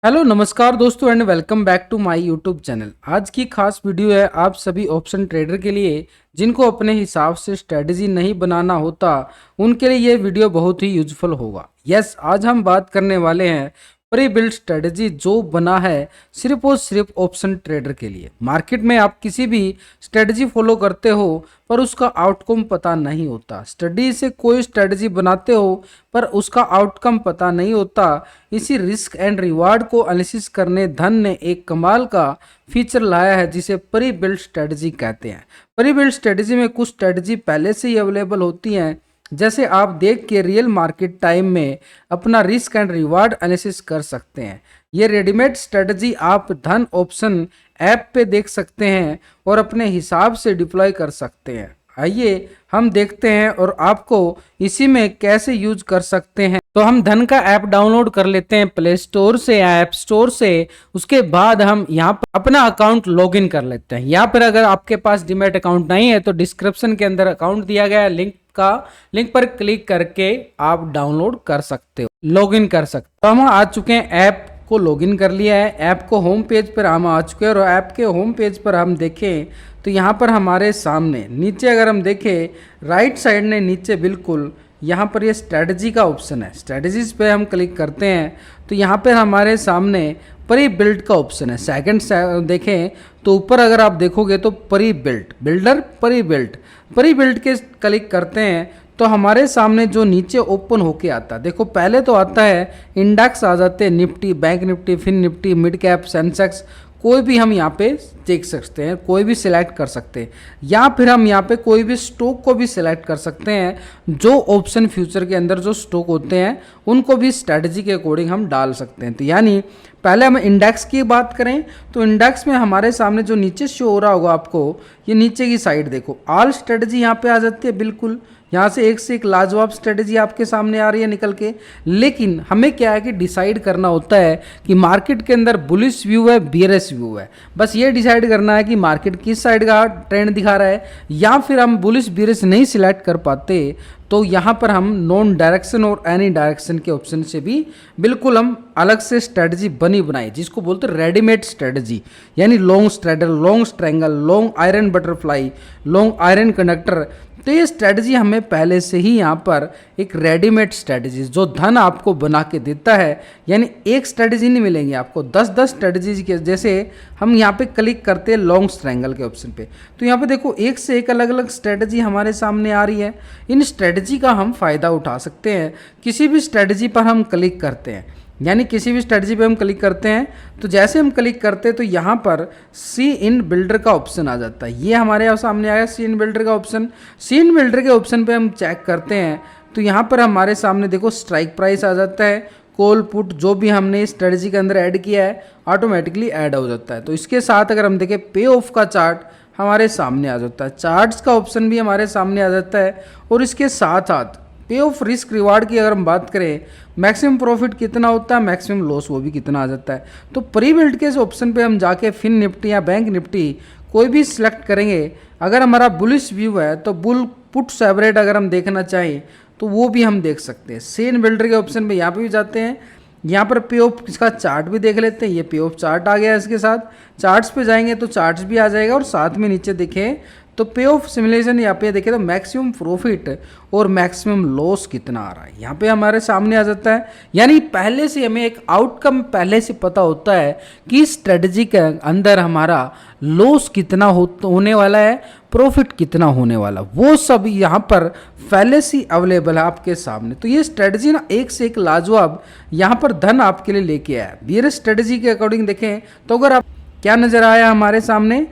Hello नमस्कार दोस्तों and welcome back to my YouTube channel. आज की खास वीडियो है आप सभी ऑप्शन ट्रेडर के लिए जिनको अपने हिसाब से स्ट्रेटजी नहीं बनाना होता, उनके लिए ये वीडियो बहुत ही यूजफुल होगा। यस, आज हम बात करने वाले हैं प्री बिल्ड स्ट्रेटजी जो बना है सिर्फ और सिर्फ ऑप्शन ट्रेडर के लिए। मार्केट में आप किसी भी स्ट्रेटजी फॉलो करते हो पर उसका आउटकम पता नहीं होता। स्टडी से कोई स्ट्रेटजी बनाते हो पर उसका आउटकम पता नहीं होता। इसी रिस्क एंड रिवार्ड को एनालिसिस करने धन ने एक कमाल का फीचर लाया है जिसे प्री बिल्ड स्ट्रेटजी कहते हैं। प्री बिल्ड स्ट्रेटजी में कुछ स्ट्रेटजी पहले से ही अवेलेबल होती हैं, जैसे आप देख के रियल मार्केट टाइम में अपना रिस्क एंड रिवार्ड एनालिसिस कर सकते हैं। ये रेडीमेड स्ट्रेटजी आप धन ऑप्शन ऐप पे देख सकते हैं और अपने हिसाब से डिप्लॉय कर सकते हैं। आइए हम देखते हैं और आपको इसी में कैसे यूज कर सकते हैं। तो हम धन का ऐप डाउनलोड कर लेते हैं प्ले स्टोर से या ऐप स्टोर से। उसके बाद हम यहाँ पर अपना अकाउंट लॉगिन कर लेते हैं। यहाँ पर अगर आपके पास डीमैट अकाउंट नहीं है तो डिस्क्रिप्शन के अंदर अकाउंट दिया गया है, लिंक पर क्लिक करके आप डाउनलोड कर सकते हो, लॉगिन कर सकते हो। तो हम आ चुके हैं, ऐप को लॉगिन कर लिया है। ऐप को होम पेज पर हम आ चुके हैं और ऐप के होम पेज पर हम देखें तो यहाँ पर हमारे सामने नीचे अगर हम देखें राइट साइड में नीचे बिल्कुल यहाँ पर ये स्ट्रेटजी का ऑप्शन है। स्ट्रेटजीज पे हम क्लिक करते हैं तो यहाँ पर हमारे सामने प्री बिल्ड का ऑप्शन है। सेकंड देखें तो ऊपर अगर आप देखोगे तो pre build, builder, pre build के क्लिक करते हैं तो हमारे सामने जो नीचे ओपन होके आता है, देखो पहले तो आता है इंडेक्स आ जाते हैं, Nifty, bank Nifty, fin Nifty, mid cap, Sensex, कोई भी हम यहाँ पे देख सकते हैं, कोई भी सिलेक्ट कर सकते हैं। या फिर हम यहाँ पे कोई भी स्टॉक को भी सिलेक्ट कर सकते हैं। जो ऑप्शन फ्यूचर के अंदर जो स्टॉक होते हैं उनको भी स्ट्रेटजी के अकॉर्डिंग हम डाल सकते हैं। तो यानी पहले हम इंडेक्स की बात करें तो इंडेक्स में हमारे सामने जो नीचे शो हो रहा होगा आपको, ये नीचे की साइड देखो ऑल स्ट्रेटजी यहाँ पे आ जाती है। बिल्कुल यहाँ से एक लाजवाब स्ट्रेटजी आपके सामने आ रही है निकल के। लेकिन हमें क्या है कि डिसाइड करना होता है कि मार्केट के अंदर बुलिश व्यू है, बियरिश व्यू है। बस ये डिसाइड करना है कि मार्केट किस साइड का ट्रेंड दिखा रहा है। या फिर हम बुलिश बियरिश नहीं सिलेक्ट कर पाते तो यहाँ पर हम नॉन डायरेक्शन और एनी डायरेक्शन के ऑप्शन से भी बिल्कुल हम अलग से स्ट्रेटजी बनी बनाई, जिसको बोलते हैं रेडीमेड स्ट्रेटजी। यानी long straddle, long strangle, long iron butterfly, long iron conductor. तो ये स्ट्रेटजी हमें पहले से ही यहाँ पर एक रेडीमेड स्ट्रेटजी जो धन आपको बना के देता है। यानी एक स्ट्रेटजी नहीं मिलेंगी आपको, 10-10 स्ट्रेटजी के। जैसे हम यहाँ पे क्लिक करते हैं लॉन्ग स्ट्रैंगल के ऑप्शन पे तो यहाँ पे देखो एक से एक अलग अलग स्ट्रेटजी हमारे सामने आ रही है। इन स्ट्रेटजी का हम फ़ायदा उठा सकते हैं। किसी भी स्ट्रेटजी पर हम क्लिक करते हैं, यानी किसी भी स्ट्रेटजी पे हम क्लिक करते हैं तो जैसे हम क्लिक करते हैं तो यहाँ पर सी इन बिल्डर का ऑप्शन आ जाता है। ये हमारे यहाँ सामने आया सी इन बिल्डर का ऑप्शन। सी इन बिल्डर के ऑप्शन पे हम चेक करते हैं तो यहाँ पर हमारे सामने देखो स्ट्राइक प्राइस आ जाता है। कॉल पुट जो भी हमने स्ट्रेटजी के अंदर ऐड किया है ऑटोमेटिकली ऐड हो जाता है। तो इसके साथ अगर हम देखें पे ऑफ का चार्ट हमारे सामने आ जाता है, चार्ट्स का ऑप्शन भी हमारे सामने आ जाता है। और इसके साथ साथ पे ऑफ रिस्क रिवार्ड की अगर हम बात करें, मैक्सिमम प्रॉफिट कितना होता है, मैक्सिमम लॉस वो भी कितना आ जाता है। तो प्री बिल्ड के इस ऑप्शन पे हम जाके फिन निफ्टी या बैंक निफ्टी कोई भी सिलेक्ट करेंगे। अगर हमारा बुलिश व्यू है तो बुल पुट एवरेज अगर हम देखना चाहें तो वो भी हम देख सकते हैं। सेन बिल्डर के ऑप्शन पे यहाँ पे भी जाते हैं, यहाँ पर पे ऑफ इसका चार्ट भी देख लेते हैं। ये पे ऑफ चार्ट आ गया है, इसके साथ चार्ट्स पे जाएंगे तो चार्ट्स भी आ जाएगा। और साथ में नीचे देखें तो पे ऑफ सिमुलेशन यहाँ पे देखें तो मैक्सिमम प्रॉफिट और मैक्सिमम लॉस कितना आ रहा है यहाँ पे हमारे सामने आ जाता है। यानी पहले से हमें एक आउटकम पहले से पता होता है कि स्ट्रेटजी के अंदर हमारा लॉस कितना होने वाला है, प्रॉफिट कितना होने वाला, वो सब यहाँ पर पहले से अवेलेबल है आपके सामने। तो ये स्ट्रेटजी ना एक से एक लाजवाब यहाँ पर धन आपके लिए लेके आया। बियर स्ट्रेटजी के अकॉर्डिंग देखें तो अगर आप क्या नजर आया हमारे सामने,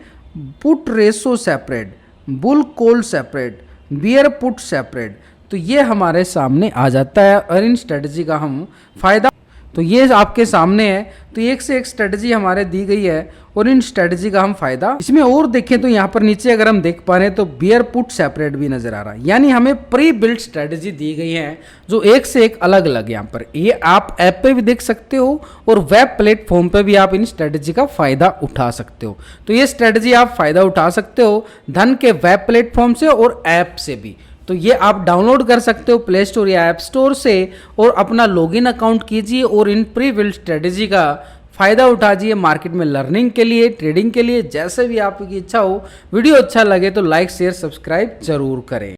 put ratio separate, bull call separate, beer put separate. तो ये हमारे सामने आ जाता है और इन स्ट्रेटजी का हम फायदा तो ये आपके सामने है। तो एक से एक स्ट्रेटजी हमारे दी गई है और इन स्ट्रेटजी का हम फायदा इसमें और देखें तो यहाँ पर नीचे अगर हम देख पा रहे हैं तो बियर पुट सेपरेट भी नजर आ रहा है। यानी हमें प्री बिल्ड स्ट्रेटजी दी गई है जो एक से एक अलग अलग यहाँ पर। ये आप ऐप पे भी देख सकते हो और वेब प्लेटफॉर्म पे भी आप इन स्ट्रेटजी का फायदा उठा सकते हो। तो ये स्ट्रेटजी आप फायदा उठा सकते हो धन के वेब प्लेटफॉर्म से और ऐप से भी। तो ये आप डाउनलोड कर सकते हो प्ले स्टोर या ऐप स्टोर से और अपना लॉगिन अकाउंट कीजिए और इन प्री बिल्ड स्ट्रेटजी का फ़ायदा उठाइए मार्केट में लर्निंग के लिए, ट्रेडिंग के लिए, जैसे भी आपकी इच्छा हो। वीडियो अच्छा लगे तो लाइक शेयर सब्सक्राइब जरूर करें।